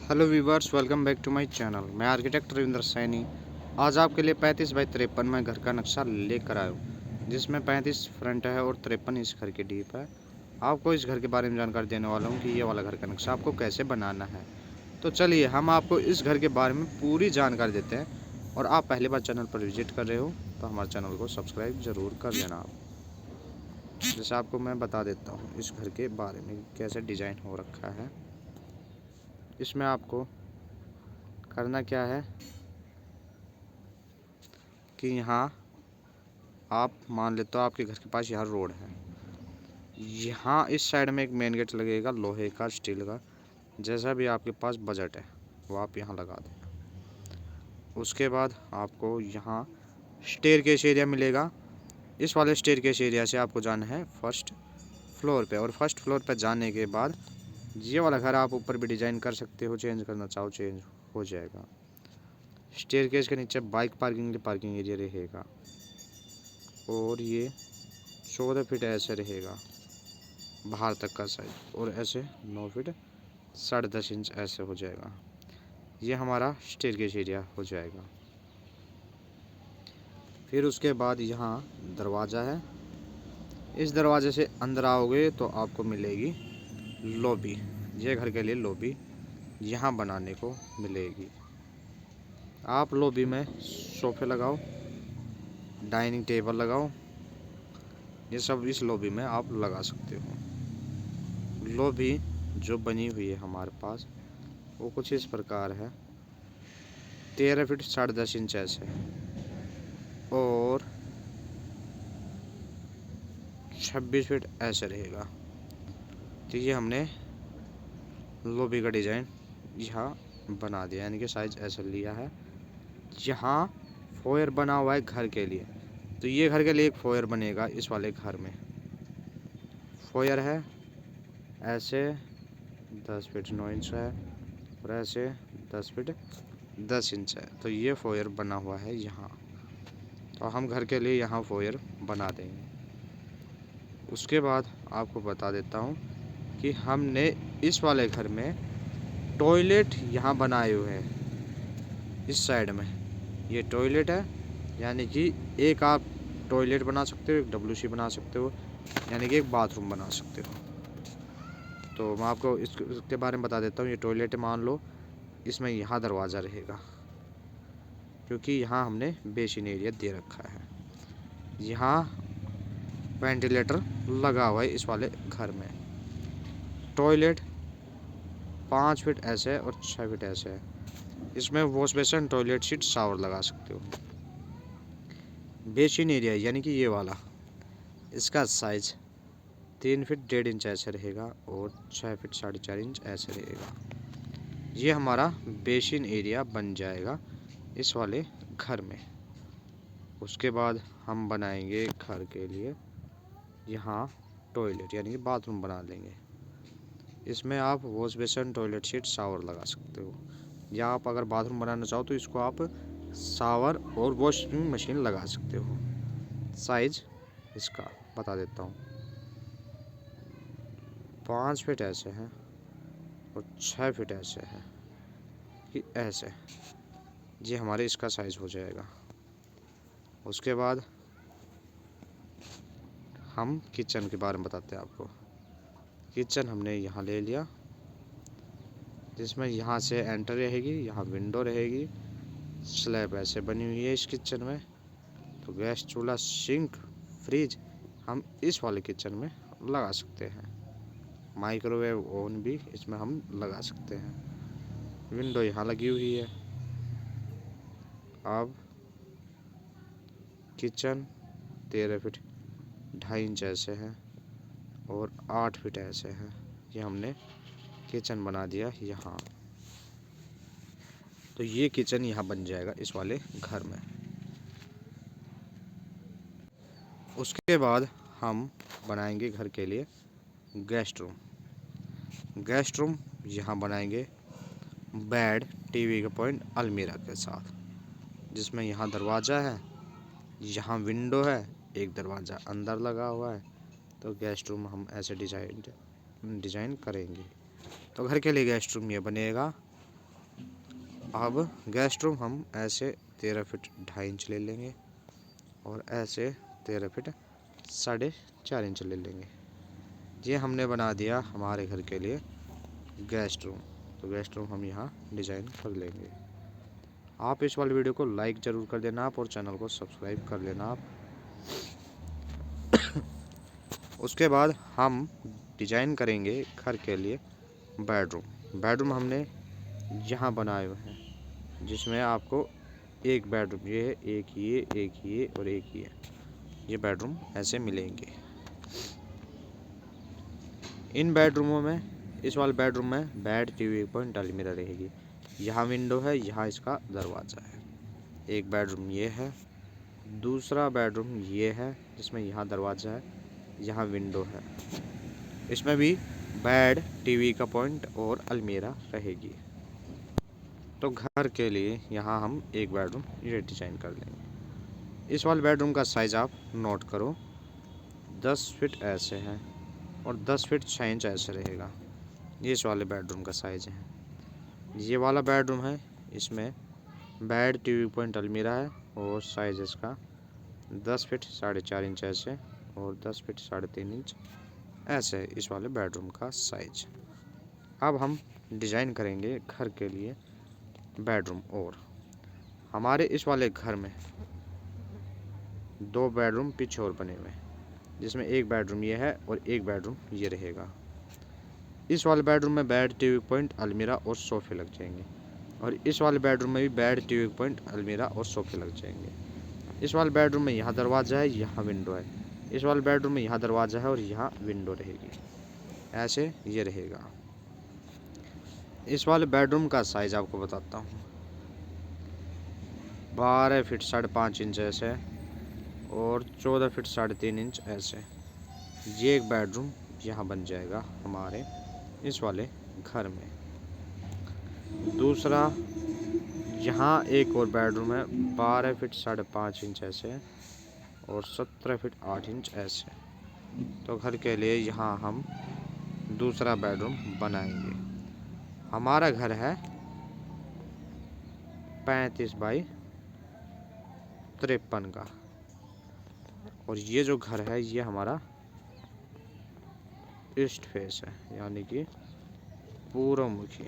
Hello viewers, welcome back to my channel. मैं architect Ravindra Saini आज आपके लिए 35 बाई 53 में घर का नक्शा लेकर आया हूँ, जिसमें 35 फ्रंट है और 53 इस घर की डीप है। आपको इस घर के बारे में जानकारी देने वाला हूँ कि ये वाला घर का नक्शा आपको कैसे बनाना है। तो चलिए हम आपको इस घर के बारे में पूरी जानकारी देते हैं। और आप पहली बार चैनल पर विजिट कर रहे हो तो हमारे चैनल को सब्सक्राइब ज़रूर कर लेना आप। जैसे आपको मैं बता देता हूँ इस घर के बारे में कैसे डिज़ाइन हो रखा है। इसमें आपको करना क्या है कि यहाँ आप मान लेते हो आपके घर के पास यहाँ रोड है। यहाँ इस साइड में एक मेन गेट लगेगा लोहे का, स्टील का। जैसा भी आपके पास बजट है वो आप यहाँ लगा दें। उसके बाद आपको यहाँ स्टेयरकेस एरिया मिलेगा। इस वाले स्टेयरकेस एरिया से आपको जाना है फर्स्ट फ्लोर पे, और फर्स्ट फ्लोर पे जाने के बाद ये वाला घर आप ऊपर भी डिज़ाइन कर सकते हो, चेंज करना चाहो चेंज हो जाएगा। स्टेयरकेस के नीचे बाइक पार्किंग एरिया रहेगा, और ये 14 फीट ऐसे रहेगा बाहर तक का साइज, और ऐसे 9 फीट 10.5 इंच ऐसे हो जाएगा। ये हमारा स्टेयरकेस एरिया हो जाएगा। फिर उसके बाद यहाँ दरवाज़ा है। इस दरवाजे से अंदर आओगे तो आपको मिलेगी लॉबी। ये घर के लिए लॉबी यहाँ बनाने को मिलेगी। आप लॉबी में सोफे लगाओ, डाइनिंग टेबल लगाओ, ये सब इस लॉबी में आप लगा सकते हो। लॉबी जो बनी हुई है हमारे पास वो कुछ इस प्रकार है। 13 फीट 10.5 इंच ऐसे, और 26 फीट ऐसे रहेगा। तो ये हमने लॉबी का डिज़ाइन यहाँ बना दिया, यानी कि साइज ऐसे लिया है। यहाँ फोयर बना हुआ है घर के लिए, तो ये घर के लिए एक फोयर बनेगा इस वाले घर में। फोयर है ऐसे 10 फीट 9 इंच है, और ऐसे 10 फीट 10 इंच है। तो ये फोयर बना हुआ है यहाँ, तो हम घर के लिए यहाँ फोयर बना देंगे। उसके बाद आपको बता देता हूँ कि हमने इस वाले घर में टॉयलेट यहाँ बनाए हुए हैं। इस साइड में ये टॉयलेट है, यानी कि एक आप टॉयलेट बना सकते हो, एक WC बना सकते हो, यानी कि एक बाथरूम बना सकते हो। तो मैं आपको इसके बारे में बता देता हूँ। ये टॉयलेट मान लो, इसमें यहाँ दरवाज़ा रहेगा, क्योंकि यहाँ हमने बेसिन एरिया दे रखा है। यहाँ वेंटिलेटर लगा हुआ है इस वाले घर में। टॉयलेट 5 फीट ऐसे है और 6 फीट ऐसे है। इसमें wash basin, toilet seat, shower लगा सकते हो। बेसिन एरिया यानी कि ये वाला, इसका साइज 3 फीट 1.5 इंच ऐसे रहेगा, और 6 फीट 4.5 इंच ऐसे रहेगा। ये हमारा बेसिन एरिया बन जाएगा इस वाले घर में। उसके बाद हम बनाएंगे घर के लिए यहाँ टॉयलेट, यानी कि बाथरूम बना लेंगे। इसमें आप wash basin, toilet seat, shower लगा सकते हो, या आप अगर बाथरूम बनाना चाहो तो इसको आप शावर और वॉशिंग मशीन लगा सकते हो। साइज इसका बता देता हूँ, 5 फीट ऐसे है और 6 फीट ऐसे है कि ऐसे। ये हमारे इसका साइज हो जाएगा। उसके बाद हम किचन के बारे में बताते हैं आपको। किचन हमने यहाँ ले लिया, जिसमें यहाँ से एंटर रहेगी, यहाँ विंडो रहेगी, स्लैब ऐसे बनी हुई है इस किचन में। तो गैस चूल्हा, सिंक, फ्रिज हम इस वाले किचन में लगा सकते हैं। माइक्रोवेव ओवन भी इसमें हम लगा सकते हैं। विंडो यहाँ लगी हुई है। अब किचन 13 फीट 2.5 इंच ऐसे है, और 8 फीट ऐसे है। ये हमने किचन बना दिया यहाँ। तो ये किचन यहाँ बन जाएगा इस वाले घर में। उसके बाद हम बनाएंगे घर के लिए गेस्ट रूम। गेस्ट रूम यहाँ बनाएंगे बेड, टीवी का पॉइंट, अलमीरा के साथ, जिसमें यहाँ दरवाज़ा है, यहाँ विंडो है, एक दरवाज़ा अंदर लगा हुआ है। तो गेस्ट रूम हम ऐसे डिज़ाइन करेंगे। तो घर के लिए गेस्ट रूम ये बनेगा। अब गेस्ट रूम हम ऐसे 13 फीट 2.5 इंच ले लेंगे और ऐसे 13 फीट 4.5 इंच ले लेंगे। ये हमने बना दिया हमारे घर के लिए गेस्ट रूम। तो गेस्ट रूम हम यहाँ डिज़ाइन कर लेंगे। आप इस वाले वीडियो को लाइक ज़रूर कर देना आप और चैनल को सब्सक्राइब कर लेना आप। उसके बाद हम डिज़ाइन करेंगे घर के लिए बेडरूम। बेडरूम हमने यहाँ बनाए हुए हैं, जिसमें आपको एक बेडरूम ये है, एक ये और एक ये बेडरूम ऐसे मिलेंगे। इन बेडरूमों में, इस वाले बेडरूम में बेड, टीवी पॉइंट, अलमीरा रहेगी। यहाँ विंडो है, यहाँ इसका दरवाज़ा है। एक बेडरूम ये है, दूसरा बेडरूम ये है जिसमें यहाँ दरवाज़ा है, यहाँ विंडो है। इसमें भी बेड, टीवी का पॉइंट और अलमीरा रहेगी। तो घर के लिए यहाँ हम एक बेडरूम ये डिज़ाइन कर लेंगे। इस वाले बेडरूम का साइज़ आप नोट करो, 10 फीट ऐसे है और 10 फीट 6 इंच ऐसे रहेगा। ये इस वाले बेडरूम का साइज़ है। ये वाला बेडरूम है, इसमें बेड, टीवी पॉइंट, अलमीरा है और साइज़ इसका 10 फीट 4.5 इंच ऐसे और 10 फीट 3.5 इंच ऐसे है इस वाले बेडरूम का साइज। अब हम डिज़ाइन करेंगे घर के लिए बेडरूम। और हमारे इस वाले घर में 2 बेडरूम पीछे और बने हुए हैं, जिसमें एक बेडरूम ये है और एक बेडरूम ये रहेगा। इस वाले बेडरूम में बेड, टीवी पॉइंट, अलमीरा और सोफे लग जाएंगे और इस वाले बेडरूम में भी बेड, टीवी पॉइंट, अलमीरा और सोफे लग जाएंगे। इस वाले बेडरूम में यहाँ दरवाज़ा है, यहाँ विंडो है। इस वाले बेडरूम में यहाँ दरवाज़ा है और यहाँ विंडो रहेगी। ऐसे ये रहेगा। इस वाले बेडरूम का साइज़ आपको बताता हूँ, 12 फीट 5.5 इंच ऐसे और 14 फीट 3.5 इंच ऐसे। ये एक बेडरूम यहाँ बन जाएगा हमारे इस वाले घर में। दूसरा यहाँ एक और बेडरूम है, 12 फीट 5.5 इंच ऐसे और 17 फीट 8 इंच ऐसे। तो घर के लिए यहाँ हम दूसरा बेडरूम बनाएंगे। हमारा घर है 35 बाई 53 का और ये जो घर है ये हमारा ईस्ट फेस है, यानी कि पूर्वमुखी।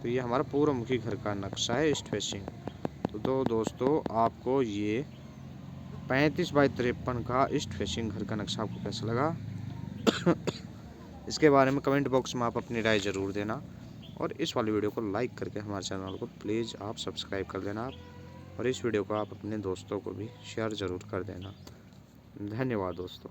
तो ये हमारा पूर्वमुखी घर का नक्शा है, ईस्ट फेसिंग। तो दोस्तों, आपको ये 35 बाई 53 का ईस्ट फेसिंग घर का नक्शा आपको कैसा लगा इसके बारे में कमेंट बॉक्स में आप अपनी राय ज़रूर देना और इस वाली वीडियो को लाइक करके हमारे चैनल को प्लीज़ आप सब्सक्राइब कर देना और इस वीडियो को आप अपने दोस्तों को भी शेयर ज़रूर कर देना। धन्यवाद दोस्तों।